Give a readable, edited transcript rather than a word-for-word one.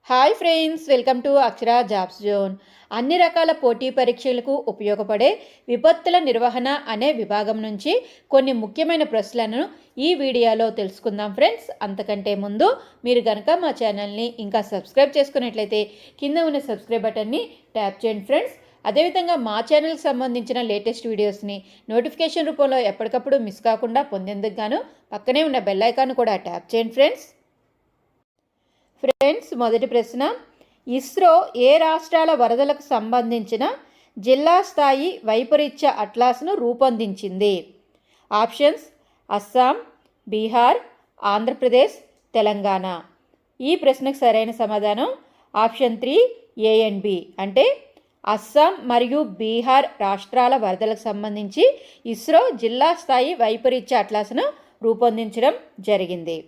Hi friends, welcome to Akshara jobs zone. అన్ని రకాల పోటీ పరీక్షలకు ఉపయోగపడే విపత్తుల నిర్వహణ అనే విభాగం నుంచి కొన్ని ముఖ్యమైన ప్రశ్నలను ఈ వీడియోలో తెలుసుకుందాం ఫ్రెండ్స్. అంతకంటే ముందు మీరు కనుక మా ఛానల్ని ఇంకా సబ్స్క్రైబ్ చేసుకున్నట్లయితే కింద ఉన్న సబ్స్క్రైబ్ బటన్ని ట్యాప్ చేయండి ఫ్రెండ్స్. అదేవిధంగా మా ఛానల్కి సంబంధించిన లేటెస్ట్ వీడియోస్ని నోటిఫికేషన్ రూపంలో ఎప్పటికప్పుడు మిస్ కాకుండా పొందేందుకు గాను పక్కనే ఉన్న బెల్ ఐకాన్ కూడా ట్యాప్ చేయండి ఫ్రెండ్స్. మొదటి ప్రశ్న, ఇస్రో ఏ రాష్ట్రాల వరదలకు సంబంధించిన జిల్లా స్థాయి వైపరీత్య అట్లాస్ను రూపొందించింది? ఆప్షన్స్: అస్సాం, బీహార్, ఆంధ్రప్రదేశ్, తెలంగాణ. ఈ ప్రశ్నకు సరైన సమాధానం ఆప్షన్ 3 A and B. అంటే అస్సాం మరియు బీహార్ రాష్ట్రాల వరదలకు సంబంధించి ఇస్రో జిల్లా స్థాయి వైపరీత్య అట్లాస్ను రూపొందించడం జరిగింది.